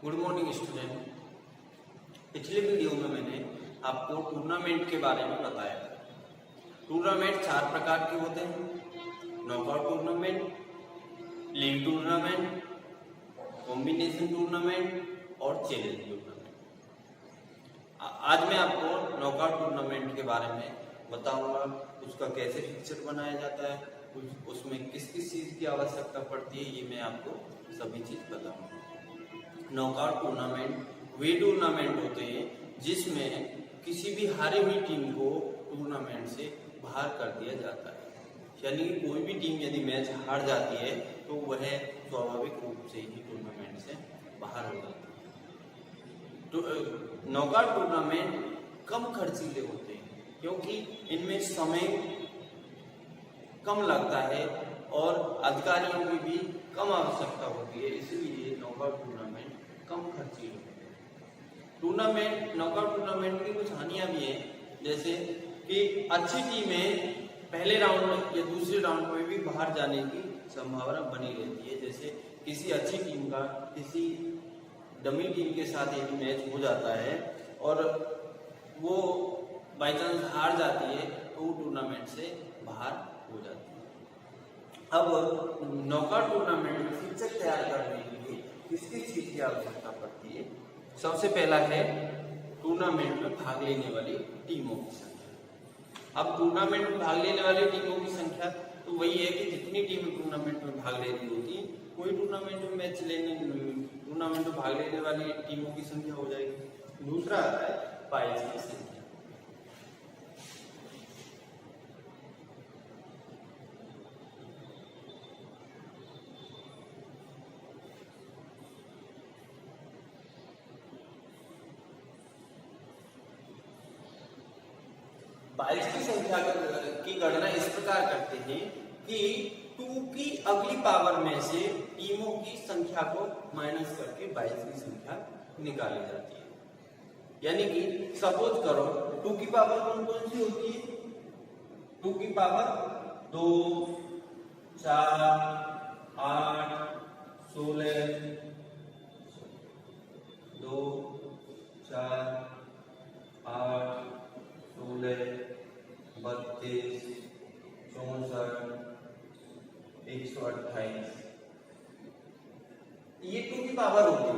Good morning student. पिछले video में मैंने आपको टूर्नामेंट के बारे में बताया। टूर्नामेंट 4 प्रकार के होते हैं: knockout tournament, league tournament, combination tournament और चैलेंज टूर्नामेंट। आज मैं आपको नॉकआउट टूर्नामेंट के बारे में बताऊंगा, उसका कैसे फिक्चर बनाया जाता है, उसमें किस किस चीज की आवश्यकता पड़ती है, ये मैं आपको सभी चीज बताऊंगा। नॉकआउट टूर्नामेंट वे टूर्नामेंट होते हैं जिसमें किसी भी हारी हुई टीम को टूर्नामेंट से बाहर कर दिया जाता है। यानी कि कोई भी टीम यदि मैच हार जाती है तो वह स्वाभाविक रूप से ही टूर्नामेंट से बाहर हो जाती है। तो नॉकआउट टूर्नामेंट कम खर्चीले होते हैं क्योंकि इनमें समय कम लगता है और अधिकारियों की भी कम आवश्यकता होती है, इसलिए नॉकआउट टूर्नामेंट कम खर्चीले होते हैं। नॉकआउट टूर्नामेंट की कुछ हानियां भी हैं, जैसे कि अच्छी टीमें पहले राउंड में या दूसरे राउंड में भी बाहर जाने की संभावना बनी रहती है। जैसे किसी अच्छी टीम का किसी डमी टीम के साथ यदि मैच हो जाता है और वो बाई चांस हार जाती है तो वो टूर्नामेंट से बाहर हो जाती है। अब नॉकआउट टूर्नामेंट में फिक्चर तैयार करने के लिए किसकी चीज की आवश्यकता पड़ती है? सबसे पहला है टूर्नामेंट में भाग लेने वाली टीमों की संख्या। अब टूर्नामेंट में भाग लेने वाली टीमों की संख्या तो वही है कि जितनी टीमें टूर्नामेंट में भाग ले रही होती है, कोई टूर्नामेंट में भाग लेने वाली टीमों की संख्या हो जाएगी। दूसरा आता है प्राइज की संख्या। बाइज की संख्या की गणना इस प्रकार करते हैं कि 2 की अगली पावर में से टीमों की संख्या को माइनस करके बाइज की संख्या निकाली जाती है। यानी कि सपोज करो 2 की पावर कौन कौन सी होती है? 2 की पावर 2, 4, 8, 16, 2, 4, 8, 16, 32, 64, 128, ये 2 की पावर होती है।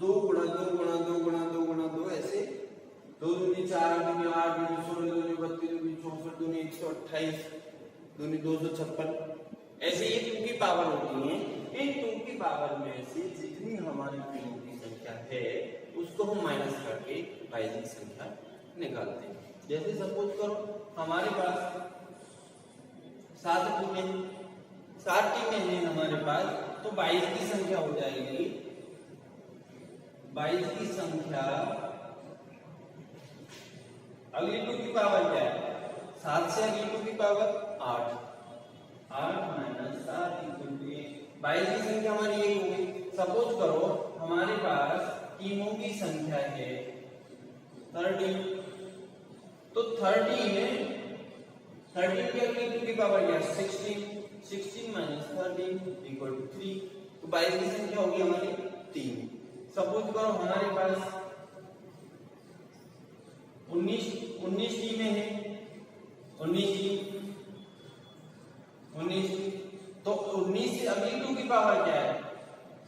2 गुणा 2 गुणा 2 गुणा 2 गुणा 2 ऐसे 2 दूनी 4, 2 दूनी 8, 2 दूनी 16, 2 दूनी 32, 2 दूनी 64, 2 दूनी 128, 2 दूनी 256, ऐसे ये 2 की पावर होती है। इन 2 की पावर में से जितनी हमारी टीमों की संख्या है उसको हम माइनस करके बाइज की संख्या निकालते हैं। जैसे सपोज करो हमारे पास 7 टीमें हैं हमारे पास, तो 22 की संख्या हो जाएगी। 22 की संख्या अगली 2 की पावर क्या है? 7 से अगली 2 की पावर 8, 8 माइनस 7 इक्वल टू 1। 22 की संख्या हमारी ये होगी। सपोज करो हमारे पास टीमों की संख्या है 30, तो 30 में 30 की अगली 2 की पावर क्या है? 16, 16 माइनस 13 इक्वल टू 3। तो 22 की संख्या होगी हमारी 3। सपोज करो हमारे पास 19 टीमें हैं, 19 तो 19 से अगली 2 की पावर क्या है?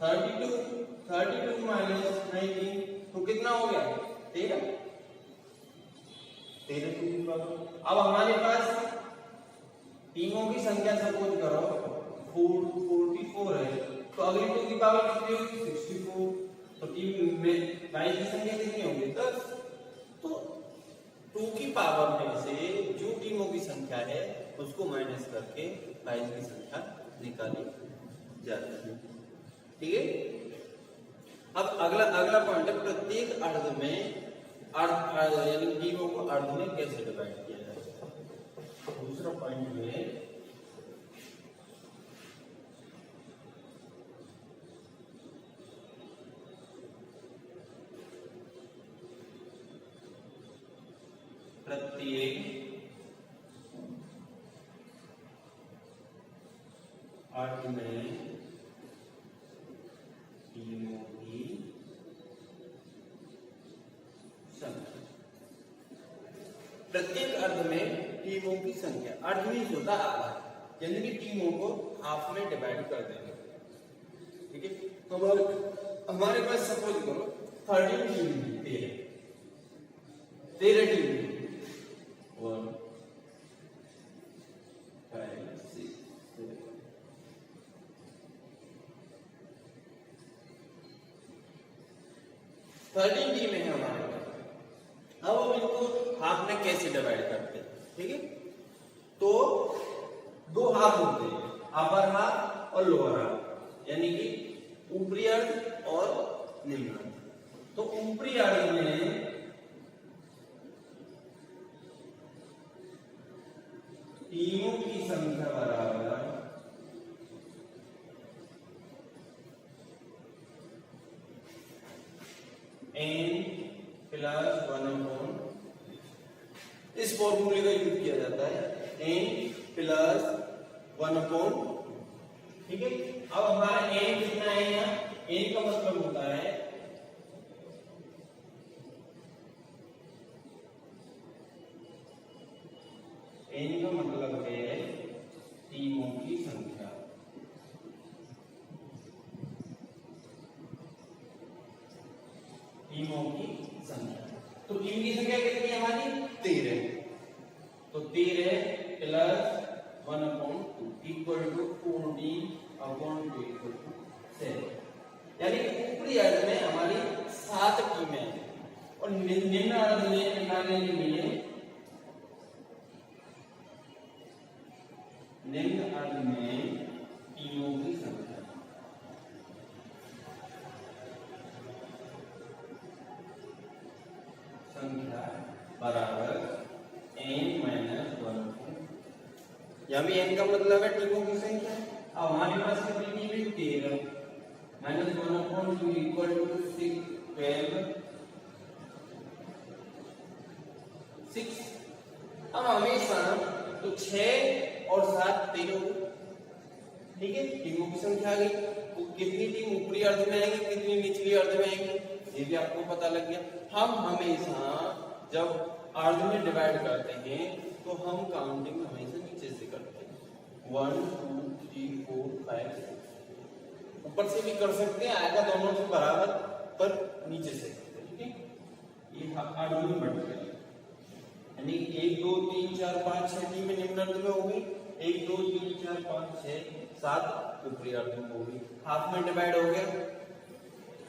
32 माइनस 19, तो कितना हो गया? 13 2 की पावर। अब हमारे पास टीमों की संख्या सपोज करो 44 है, तो अगली 2 की पावर कितनी होगी? 64। तो टीम में 22 की संख्या कितनी होगी? 10। तो 2 की पावर में से जो टीमों की संख्या है उसको माइनस करके 22 की संख्या निकाली जाती है। ठीक है। अब अगला पॉइंट है प्रत्येक अर्ध में यानी टीमों को अर्ध में कैसे डिवाइड किया जाए। दूसरा पॉइंट में प्रत्येक अर्ध में टीमों की संख्या। प्रत्येक अर्ध में टीमों की संख्या, अर्ध मीन्स होता है आधा, यानी कि टीमों को हाफ में डिवाइड कर देंगे। ठीक है, तो हमारे पास सपोज करो 13 टीम थी, 13 टीम थी, 1 5 6 7 13 टीमें हैं हमारे पास। अब हम इनको हाफ में कैसे डिवाइड करते हैं? ठीक है, तो दो हाफ होते हैं, अपर हाफ और लोअर हाफ, यानी कि ऊपरी अर्ध और निम्न अर्ध। तो ऊपरी अर्ध में टीमों की संख्या बराबर n प्लस 1/, इस फॉर्मूले का यूज किया जाता है, n प्लस 1/। ठीक है, अब हमारा n कितना है यहाँ? n का मतलब होता है n का मतलब है टीमों की संख्या। टीमों की संख्या, तो टीम की संख्या कितनी है हमारी? 13। तो 13 plus 1/2 equal to 14/2 equal to 7, यानी कि ऊपरी अर्ध में हमारी 7 टीमें हैं और निम्न अर्ध में निकालने के लिए निम्न अर्ध में टीमों की संख्या बराबर n माइनस 1। यहाँ भी n का मतलब है टीमों की संख्या। अब हमारे पास कितनी टीम है? 13 माइनस 1/2 इक्वल टू 6। अब हमेशा तो 6 और 7 13, ठीक है, टीमों की संख्या आ गई। तो कितनी टीम ऊपरी अर्ध में आएंगी, कितनी निचली अर्ध में आएंगी, ये भी आपको पता लग गया। हम हमेशा जब अर्ध में डिवाइड करते हैं तो हम काउंटिंग हमेशा नीचे से करते हैं, 1 2 3 4 5 6। ऊपर से भी कर सकते हैं, आएगा दोनों से बराबर, पर नीचे से करते हैं। ठीक है, ये अर्ध में बढ़ गया, यानी 1 2 3 4 5 6 टीमें निम्न अर्ध में होगी, 1 2 3 4 5 6 7 ऊपरी अर्ध में होगी, हाफ में डिवाइड हो गया।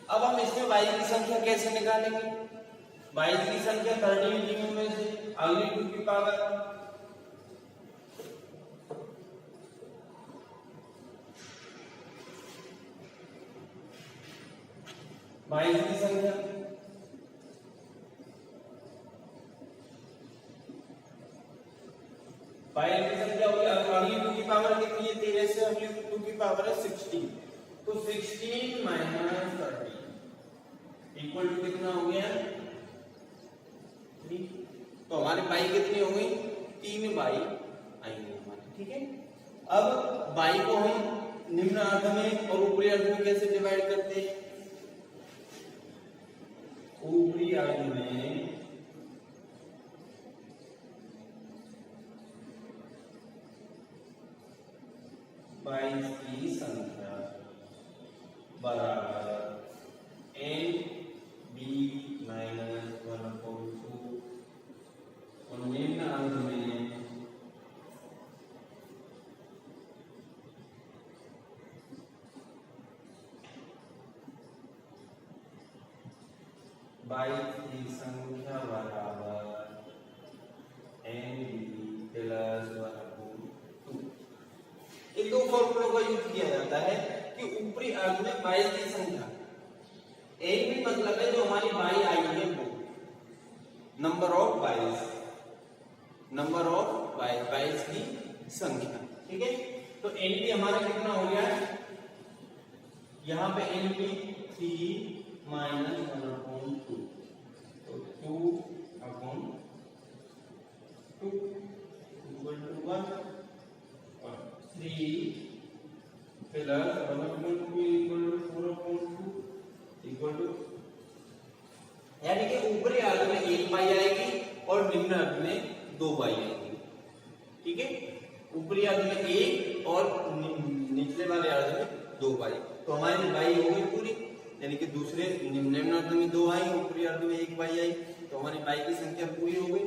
अब हम इसमें y की संख्या कैसे निकालेंगे? y की संख्या 13 टीमों में से अगली 2 की पावर y की संख्या होगी, अगली 2 की पावर कितनी है? 13 से अगली 2 की पावर है 16। तो 16 माइनस 13 इक्वल टू कितना हो गया? 3। तो हमारे बाई कितनी हो गई? 3 बाई आएंगे हमारे। ठीक है, अब बाई को हम निम्न अर्ध में और ऊपरी अर्ध में कैसे डिवाइड करते हैं? ऊपरी अर्ध में 22 की संख्या बराबर n b माइनस 1/2 और निम्न अर्ध में 22 की संख्या बराबर n b प्लस 1/2। इन दो फॉर्मूलों का यूज किया जाता है कि ऊपरी अर्ध में 22 की संख्या, n भी मतलब है जो हमारी बाई आई है वो, नंबर ऑफ 22 की संख्या। ठीक है, तो n भी हमारा कितना हो गया? यहाँ पे n भी 3 माइनस 1/2, तो 2/2 इक्वल टू 1 और 3 प्लस 1/2 इक्वल टू 4/2 निम्न अर्ध में 2 बाई आएंगे। ठीक है, ऊपरी अर्ध में 1 और निचले वाले अर्ध में 2 बाई, तो हमारी बाई हो गई पूरी, यानी कि दूसरे निम्न अर्ध में 2 आई, ऊपरी अर्ध में 1 बाई आई, तो हमारी बाई की संख्या पूरी हो गई।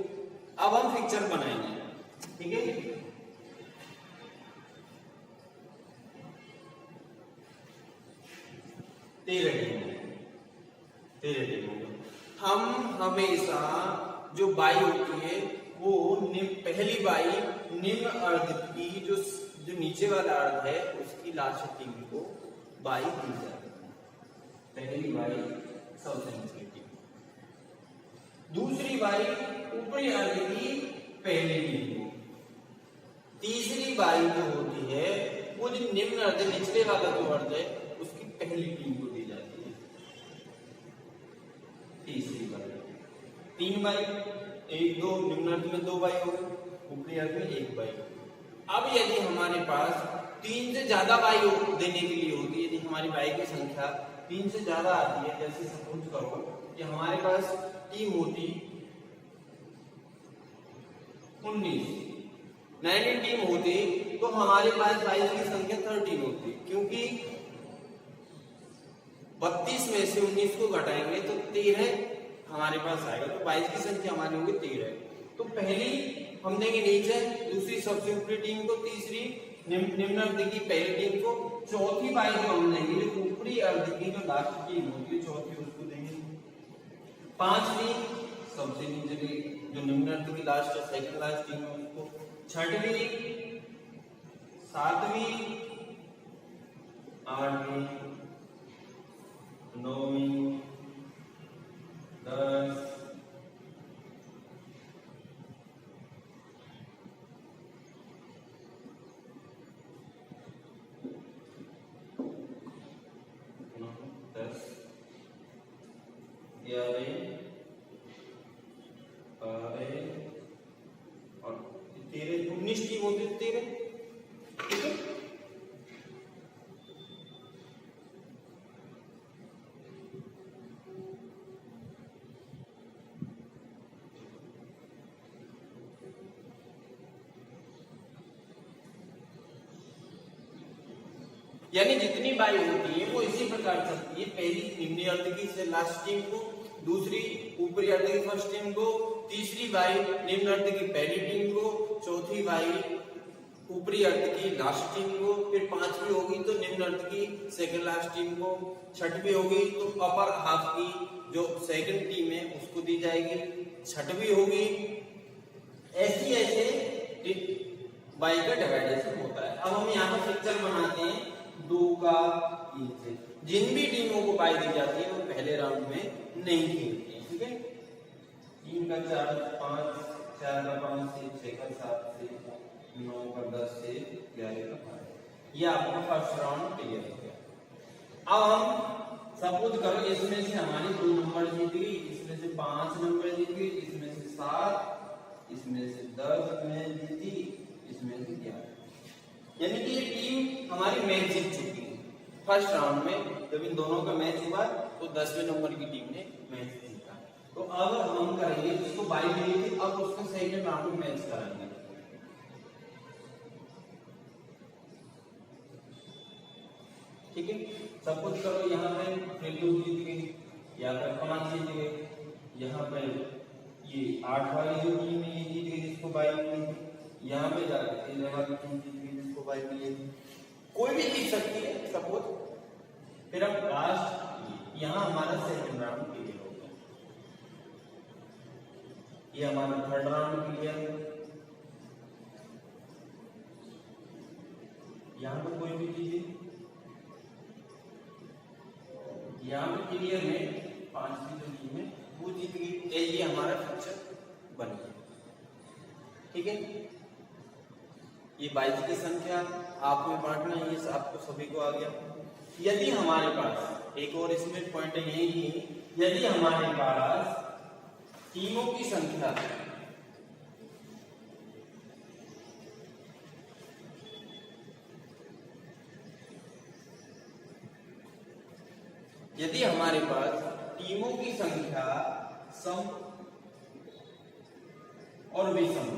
अब हम फिक्चर बनाएंगे। ठीक है, तेरह हम हमेशा जो बाई होती है वो पहली बाई निम्न अर्ध की जो नीचे वाला अर्ध है उसकी लास्ट टीम को बाई दी जाती है। पहली बाई सबसे निचली टीम, दूसरी बाई ऊपरी अर्ध की पहली टीम को, तीसरी बाई जो होती है वो जो निम्न अर्ध निचले वाला जो अर्ध है उसकी पहली टीम को दी जाती है। तीसरी बाई, 3 बाई, 1 2 निम्न अर्ध में 2 बाई हो गई, ऊपरी अर्ध में 1 बाई। अब यदि हमारे पास 3 से ज्यादा बाई देने के लिए होती है, यदि हमारी बाई की संख्या 3 से ज्यादा आती है, जैसे सपोज करो कि हमारे पास टीम होती 19 टीम होती, तो हमारे पास बाई की संख्या 13 होती, क्योंकि 32 में से 19 को घटाएंगे तो 13 हमारे पास आएगा, तो 22 की संख्या हमारी होगी 13। तो पहली हम देंगे नीचे, दूसरी सबसे ऊपरी टीम को, तीसरी निम्न अर्ध की पहली टीम को, चौथी बाई जो हम देंगे जो ऊपरी अर्ध की जो लास्ट टीम होती है चौथी उसको देंगे, पांचवी सबसे नीचे जो निम्न अर्ध की लास्ट सेकंड लास्ट टीम है उसको, छठवीं, सातवीं, आठवीं, नौवीं, 10, 11, 12 और 13, 19 टीम होती है 13। ठीक है, यानी जितनी बाई होती है वो इसी प्रकार चलती है, पहली निम्न अर्ध की से लास्ट टीम को, दूसरी ऊपरी अर्ध की फर्स्ट टीम को, तीसरी बाई निम्न अर्ध की पहली टीम को, चौथी बाई ऊपरी अर्ध की लास्ट टीम को, फिर पांचवी होगी तो निम्न अर्ध की सेकंड लास्ट टीम को, छठवीं होगी तो अपर हाफ की जो सेकंड टीम है उसको दी जाएगी, छठवीं होगी, ऐसे ऐसे बाई का डिवाइडेशन होता है। अब हम यहाँ पर पिक्चर बनाते हैं 2 का 3 से, जिन भी टीमों को बाई दी जाती है वो पहले राउंड में नहीं खेलती है। ठीक है, 3 का 4, 5, 4 का 5 से, 6 का 7 से, 9 का 10 से, 11 का 12। ये आपका फर्स्ट राउंड क्लियर हो गया। अब हम सपोज करो इसमें से हमारी 2 नंबर जीत गई, इसमें से 5 नंबर जीत गई, इसमें से 7, इसमें से 10 में जीती, इसमें से 11, यानी कि ये टीम हमारी मैच जीत चुकी है। फर्स्ट राउंड में जब इन दोनों का मैच हुआ तो 10वें नंबर की टीम ने मैच जीता। तो अब हम करेंगे जिसको बाई मिली थी, अब उसको सेकंड राउंड में मैच कराएंगे। ठीक है, सपोज करो यहाँ पे फिर 2 जीत गई, यहाँ पे 5 जीत गए, यहाँ पे ये 8 वाली जो टीम है ये जीत गई जिसको बाई मिली थी, यहाँ पे जाकर 13 वाली टीम जीत गई जिसको बाई मिली थी, कोई भी जीत सकती है सपोज। फिर अब लास्ट यहाँ हमारा सेकंड राउंड क्लियर हो गया, ये हमारा थर्ड राउंड क्लियर है, यहाँ पे कोई भी चीज यहाँ पे क्लियर है, 5वीं जो टीम है वो जीत गई, ये हमारा फिक्चर बन गया। ठीक है, ये 22 की संख्या आप में बांटना है, ये आपको सभी को आ गया। यदि हमारे पास एक और इसमें पॉइंट यही है, यदि हमारे पास टीमों की संख्या सम और विषम।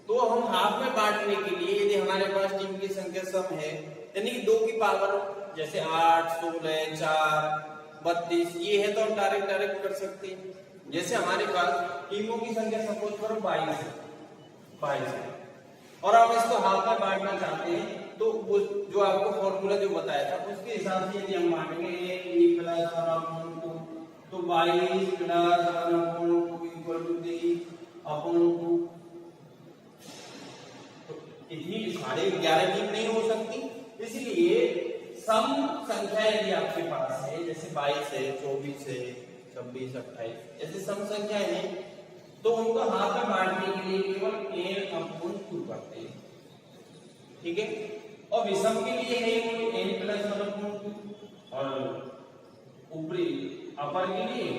तो हम हाफ में बांटने के लिए यदि हमारे पास टीम की संख्या सम है, यानी कि 2 की पावर जैसे 8, 16, 4, 32 ये है, तो हम डायरेक्ट कर सकते हैं। जैसे हमारे पास टीमों की संख्या सपोज करो 22 है और हम इसको हाफ में बांटना चाहते हैं, तो वो जो आपको फॉर्मूला जो बताया था उसके हिसाब से यदि हम बांटेंगे a प्लस 1/2 तो 22 प्लस 1/2 इक्वल टू 3/2। इतनी साढ़े 11 टीम नहीं हो सकती, इसलिए सम संख्या यदि आपके पास है जैसे 22 है, 24 है, 26, 28 ऐसे सम संख्या है, तो उनको हाफ में बांटने के लिए केवल n/2 करते हैं, ठीक है। और विषम के लिए है n प्लस 1/2 और ऊपरी अपर के लिए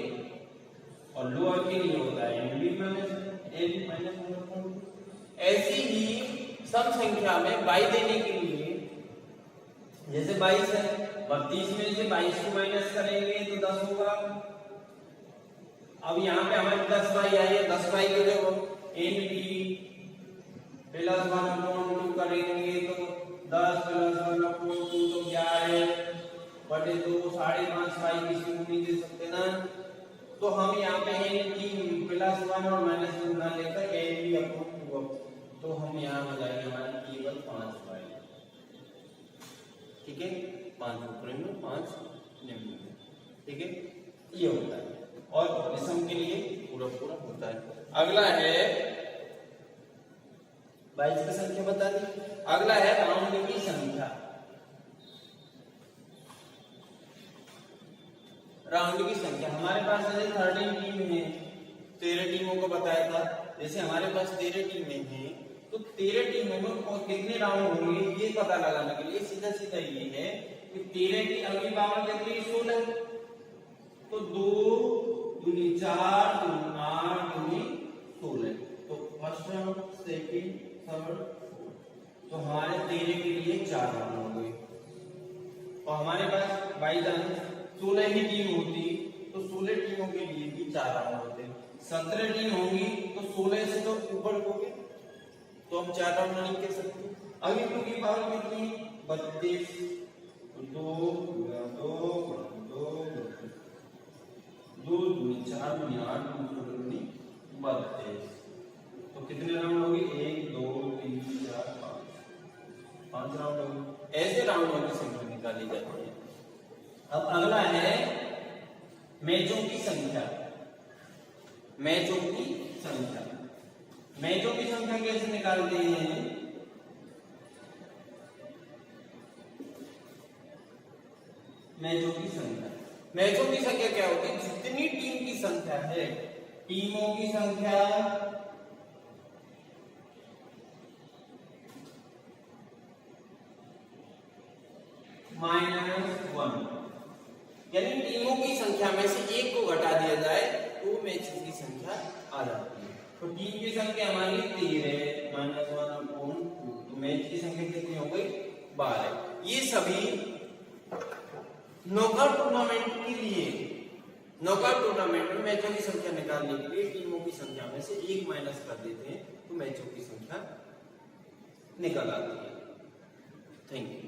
और लोअर के लिए होता है n माइनस 1/2। ऐसी ही सम संख्या में y देने के लिए जैसे 22 है, 32 में से 22 को माइनस करेंगे तो 10 होगा। अब यहाँ पे हमारे 10y आई है, 10y को जब n प्लस 1/2 करेंगे तो 10 प्लस 1/2 तो 11 बटे 2 5.5y किसी को नहीं दे सकते ना, तो हम यहाँ पे n प्लस 1 और माइनस 1 ना लेकर n/2 तो हम यहाँ हो जाएंगे हमारे केवल 5y, ठीक है। 5 ऊपर में 5 निम्न में, ठीक है, ये होता है। और विषम के लिए पूरा होता है। अगला है 22 की संख्या बता दी। अगला है राउंड की संख्या। राउंड की संख्या हमारे पास है 13 टीम है, 13 टीमों को बताया था। जैसे हमारे पास 13 टीमें हैं तो 13 टीमों में कितने राउंड होंगे ये पता लगाने के लिए सीधा ये है कि 13 की अगली पावर कितनी 16, तो 2 दूनी 4 दूनी 8 दूनी 16, तो first round, second, third, fourth, तो हमारे 13 के लिए 4 राउंड होंगे। और हमारे पास बाई चांस 16 ही टीम होती तो 16 टीमों के लिए भी 4 राउंड होते। 17 टीम होंगी तो 16 से तो ऊपर हो गए, तो हम 4 राउंड नहीं कह सकते। अभी 2 की पावर कितनी 32, 2 2 2 4 8 32, तो कितने राउंड होंगे 1 2 3 4 5 राउंड होंगे। ऐसे राउंडों की संख्या निकाली जाती है। अब अगला है मैचों की संख्या। मैचों की संख्या, मैचों की संख्या कैसे निकालते हैं? मैचों की संख्या, मैचों की संख्या क्या होती है? जितनी टीम की संख्या है, टीमों की संख्या -1, यानी टीमों की संख्या में से एक को घटा दिया जाए तो मैचों की संख्या आ जाती है। तो टीम की संख्या हमारी 13 -1/2, तो मैच की संख्या कितनी हो गई 12। ये सभी नॉकआउट टूर्नामेंट के लिए, नॉकआउट टूर्नामेंट में मैचों की संख्या निकालने के लिए टीमों की संख्या में से एक माइनस कर देते हैं तो मैचों की संख्या निकल आती है। Thank you.